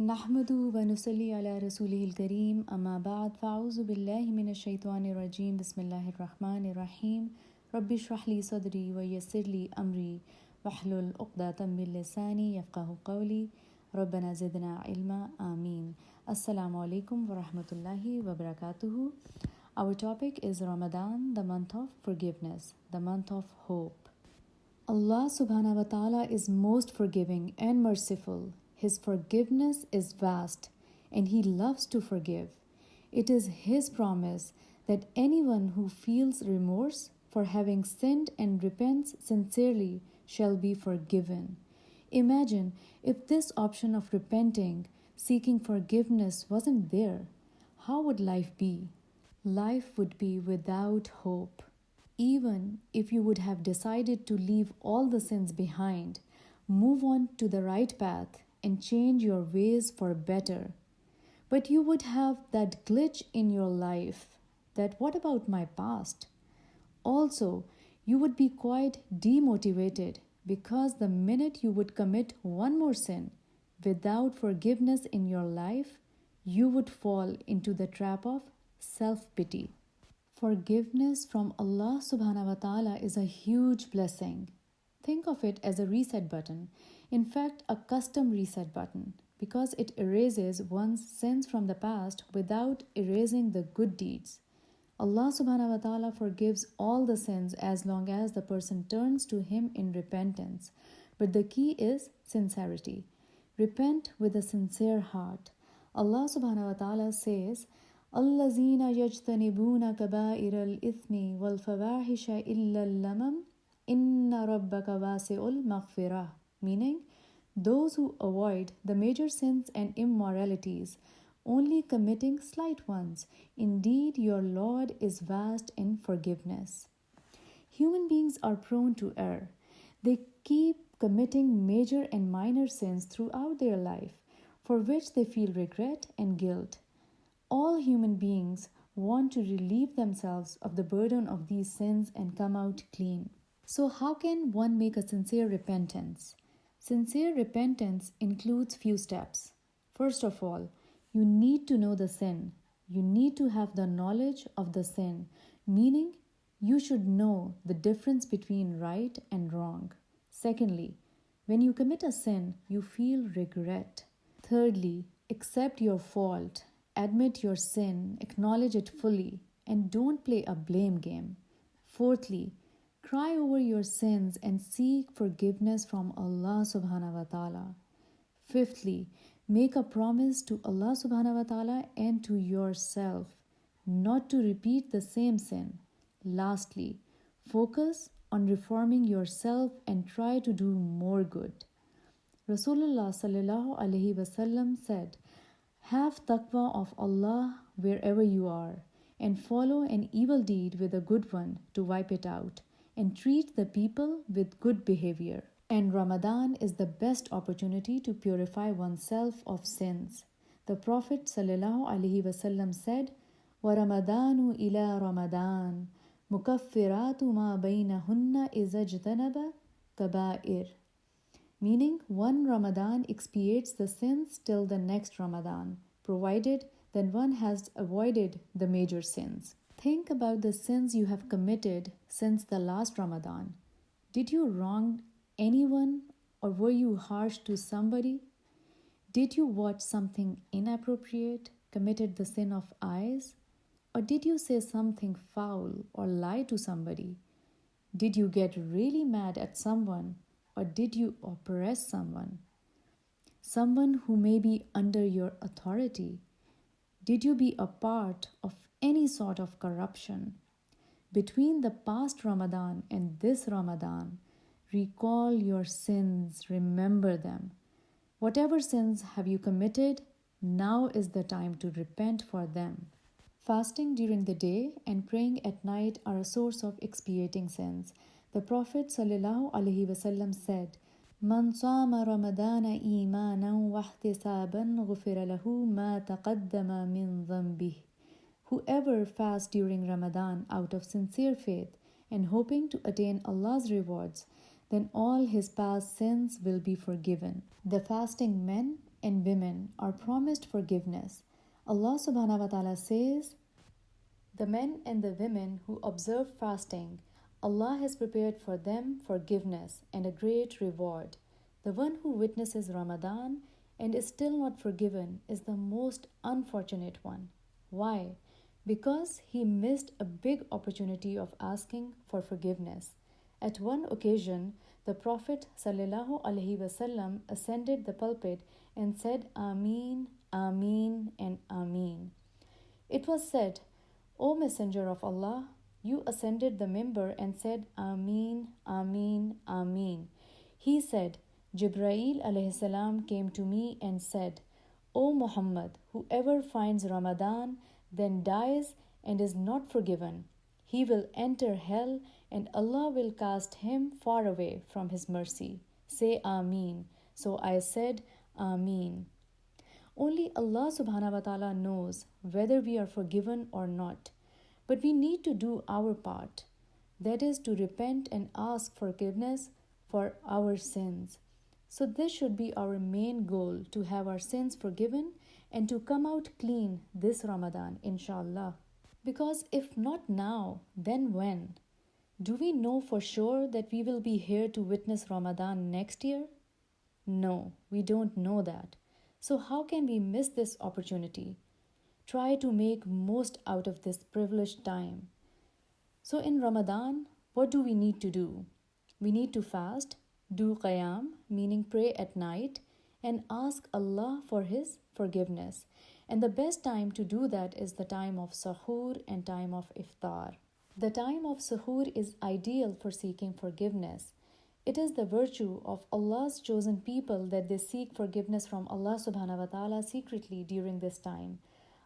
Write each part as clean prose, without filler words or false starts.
नहमदु व नुसल्ली अला रसूलिहिल करीम अम्मा बाद फ़अऊज़ु बिल्लाहि मिनश शैतानिर रजीम बिस्मिल्लाहिर रहमानिर रहीम रब्बि इश्रह ली सदरी व यस्सिर ली अमरी वहलुल उक़दतम मिन लिसानी यफ़क़हू क़ौली रब्बना ज़िदना इल्मा आमीन। Assalamu alaikum wa rahmatullahi wa barakatuhu. Our topic is Ramadan, the month of forgiveness, the month of hope. Allah subhanahu wa ta'ala is most forgiving and merciful. His forgiveness is vast and He loves to forgive. It is His promise that anyone who feels remorse for having sinned and repents sincerely shall be forgiven. Imagine if this option of repenting, seeking forgiveness wasn't there. How would life be? Life would be without hope. Even if you would have decided to leave all the sins behind, move on to the right path, and change your ways for better. But you would have that glitch in your life that what about my past? Also, you would be quite demotivated because the minute you would commit one more sin without forgiveness in your life, you would fall into the trap of self-pity. Forgiveness from Allah subhanahu wa ta'ala is a huge blessing. Think of it as a reset button. In fact, a custom reset button because it erases one's sins from the past without erasing the good deeds. Allah subhanahu wa ta'ala forgives all the sins as long as the person turns to Him in repentance. But the key is sincerity. Repent with a sincere heart. Allah subhanahu wa ta'ala says, الَّذِينَ يَجْتَنِبُونَ كَبَائِرَ الْإِثْمِ وَالْفَوَاحِشَ إِلَّا اللَّمَمَ إِنَّ رَبَّكَ وَاسِعُ الْمَغْفِرَةِ, meaning those who avoid the major sins and immoralities, only committing slight ones. Indeed, your Lord is vast in forgiveness. Human beings are prone to err. They keep committing major and minor sins throughout their life, for which they feel regret and guilt. All human beings want to relieve themselves of the burden of these sins and come out clean. So how can one make a sincere repentance? Sincere repentance includes few steps. First of all, you need to know the sin. You need to have the knowledge of the sin, meaning you should know the difference between right and wrong. Secondly, when you commit a sin, you feel regret. Thirdly, accept your fault, admit your sin, acknowledge it fully, and don't play a blame game. Fourthly, cry over your sins and seek forgiveness from Allah subhanahu wa ta'ala. Fifthly, make a promise to Allah subhanahu wa ta'ala and to yourself not to repeat the same sin. Lastly, focus on reforming yourself and try to do more good. Rasulullah sallallahu alaihi wasallam said, "Have taqwa of Allah wherever you are, and follow an evil deed with a good one to wipe it out, and treat the people with good behavior." And Ramadan is the best opportunity to purify oneself of sins. The Prophet sallallahu alaihi wasallam said, وَرَمَضَانُ إِلَى رَمَضَانُ مُكَفِّرَاتُ مَا بَيْنَهُنَّ إِذَا اجْتَنَبَ كَبَائِرَ, meaning one Ramadan expiates the sins till the next Ramadan, provided that one has avoided the major sins. Think about the sins you have committed since the last Ramadan. Did you wrong anyone, or were you harsh to somebody? Did you watch something inappropriate, committed the sin of eyes? Or did you say something foul or lie to somebody? Did you get really mad at someone, or did you oppress someone? Someone who may be under your authority? Did you be a part of any sort of corruption? Between the past Ramadan and this Ramadan, recall your sins, remember them. Whatever sins have you committed, now is the time to repent for them. Fasting during the day and praying at night are a source of expiating sins. The Prophet ﷺ said, "Man sama Ramadana imanan wa ihtisaban ghufira lahu ma taqaddama min dhanbih." Whoever fasts during Ramadan out of sincere faith and hoping to attain Allah's rewards, then all his past sins will be forgiven. The fasting men and women are promised forgiveness. Allah subhanahu wa ta'ala says, "The men and the women who observe fasting, Allah has prepared for them forgiveness and a great reward. The one who witnesses Ramadan and is still not forgiven is the most unfortunate one." Why? Because he missed a big opportunity of asking for forgiveness. At one occasion, the Prophet ﷺ ascended the pulpit and said, "Ameen, Ameen, and Ameen." It was said, "O Messenger of Allah, you ascended the mimbar and said, Ameen, Ameen, Ameen." He said, "Jibreel alayhi salam came to me and said, O Muhammad, whoever finds Ramadan, then dies and is not forgiven, he will enter hell and Allah will cast him far away from his mercy. Say Ameen." So I said, Ameen. Only Allah subhanahu wa ta'ala knows whether we are forgiven or not. But we need to do our part. That is to repent and ask forgiveness for our sins. So this should be our main goal, to have our sins forgiven and to come out clean this Ramadan, inshallah. Because if not now, then when? Do we know for sure that we will be here to witness Ramadan next year? No, we don't know that. So how can we miss this opportunity? Try to make most out of this privileged time. So in Ramadan, what do we need to do? We need to fast, do qiyam, meaning pray at night, and ask Allah for His forgiveness. And the best time to do that is the time of sahur and time of iftar. The time of sahur is ideal for seeking forgiveness. It is the virtue of Allah's chosen people that they seek forgiveness from Allah subhanahu wa ta'ala secretly during this time.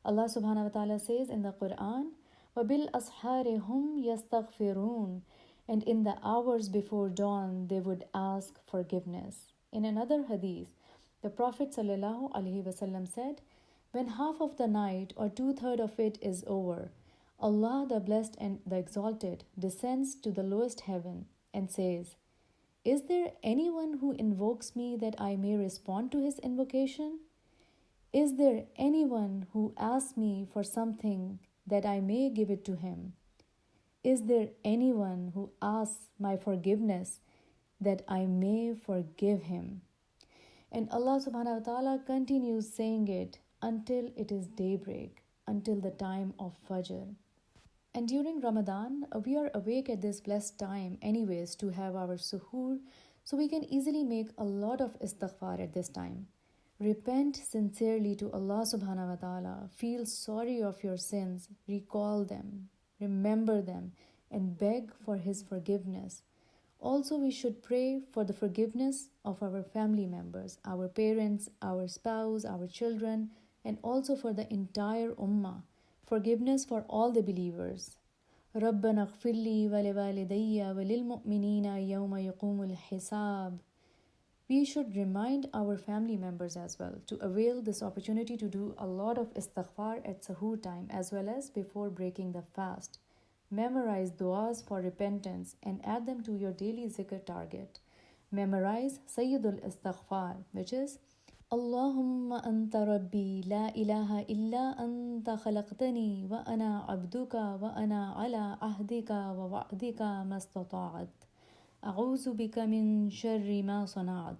Allah subhanahu wa ta'ala says in the Quran, وَبِالْأَسْحَارِ هُمْ يَسْتَغْفِرُونَ, and in the hours before dawn they would ask forgiveness. In another hadith, the Prophet ﷺ said, when half of the night or 2/3 of it is over, Allah the Blessed and the Exalted descends to the lowest heaven and says, "Is there anyone who invokes me that I may respond to his invocation? Is there anyone who asks me for something that I may give it to him? Is there anyone who asks my forgiveness that I may forgive him?" And Allah subhanahu wa ta'ala continues saying it until it is daybreak, until the time of Fajr. And during Ramadan, we are awake at this blessed time anyways to have our suhoor, so we can easily make a lot of istighfar at this time. Repent sincerely to Allah subhanahu wa ta'ala, feel sorry of your sins, recall them, remember them, and beg for His forgiveness. Also, we should pray for the forgiveness of our family members, our parents, our spouse, our children, and also for the entire ummah. Forgiveness for all the believers. رَبَّنَا اغْفِرْ لِي وَلِوَالِدَيَّ وَلِلْمُؤْمِنِينَ يَوْمَ يَقُومُ الْحِسَابِ. We should remind our family members as well to avail this opportunity to do a lot of istighfar at sahur time as well as before breaking the fast. Memorize du'as for repentance and add them to your daily zikr target. Memorize Sayyidul Istighfar, which is Allahumma anta rabbi la ilaha illa anta khalaqtani wa ana abduka wa ana ala ahdika wa wa'dika mastata'at. أعوذ بك من شر ما صنعت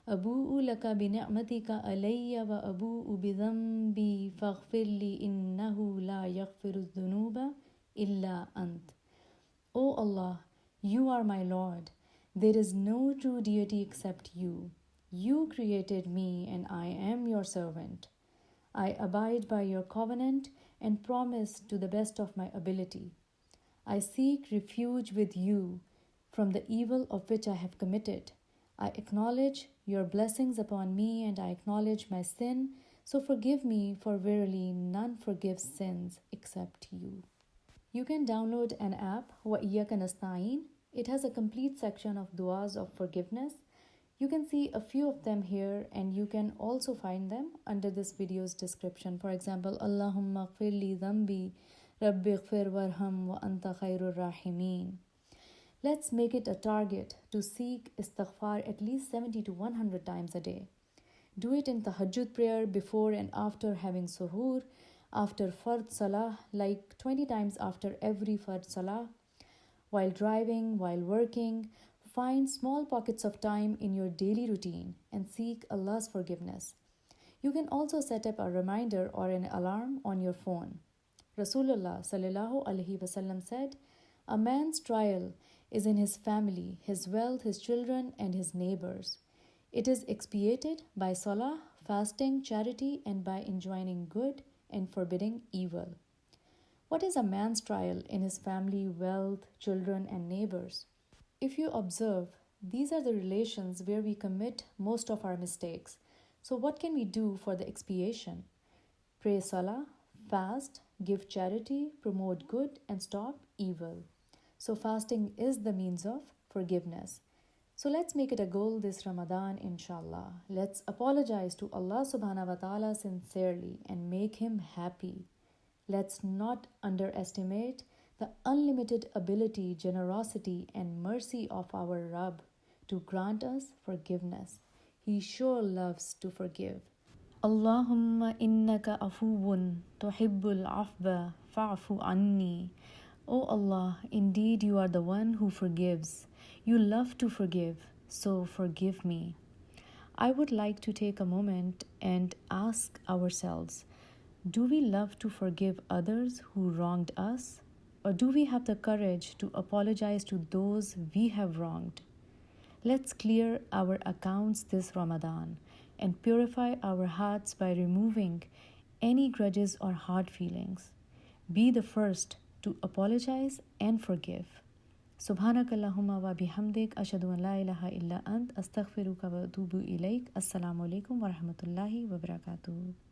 أبوء لك بنعمتك علي وأبوء بذنبي فاغفر لي إنه لا يغفر الذنوب إلا أنت. O Allah, you are my Lord. There is no true deity except you. You created me and I am your servant. I abide by your covenant and promise to the best of my ability. I seek refuge with you from the evil of which I have committed. I acknowledge your blessings upon me and I acknowledge my sin, so forgive me, for verily none forgives sins except you. You can download an app, وَإِيَّاكَ نَسْتَعِينَ. It has a complete section of du'as of forgiveness. You can see a few of them here and you can also find them under this video's description. For example, Allahumma ighfir li dhanbi, Rabbi ighfir warham wa anta khairur rahimin. Let's make it a target to seek istighfar at least 70 to 100 times a day. Do it in tahajjud prayer before and after having suhoor, after fard salah, like 20 times after every fard salah, while driving, while working. Find small pockets of time in your daily routine and seek Allah's forgiveness. You can also set up a reminder or an alarm on your phone. Rasulullah sallallahu alaihi wasallam said, "A man's trial is in his family, his wealth, his children, and his neighbors. It is expiated by salah, fasting, charity, and by enjoining good and forbidding evil." What is a man's trial in his family, wealth, children, and neighbors? If you observe, these are the relations where we commit most of our mistakes. So, what can we do for the expiation? Pray salah, fast, give charity, promote good, and stop evil. So, fasting is the means of forgiveness. So, let's make it a goal this Ramadan, inshallah. Let's apologize to Allah subhanahu wa ta'ala sincerely and make Him happy. Let's not underestimate the unlimited ability, generosity, and mercy of our Rabb to grant us forgiveness. He sure loves to forgive. Allahumma innaka afuwun tuhibbul afwa fa'fu anni. O Allah, indeed you are the one who forgives. You love to forgive, so forgive me. I would like to take a moment and ask ourselves, do we love to forgive others who wronged us? Or do we have the courage to apologize to those we have wronged? Let's clear our accounts this Ramadan and purify our hearts by removing any grudges or hard feelings. Be the first to apologize and forgive. Subhanakallahumma wa bihamdik ashhadu an la ilaha illa ant astaghfiruka wa atubu ilaik. Assalamu alaikum wa rahmatullahi wa barakatuh.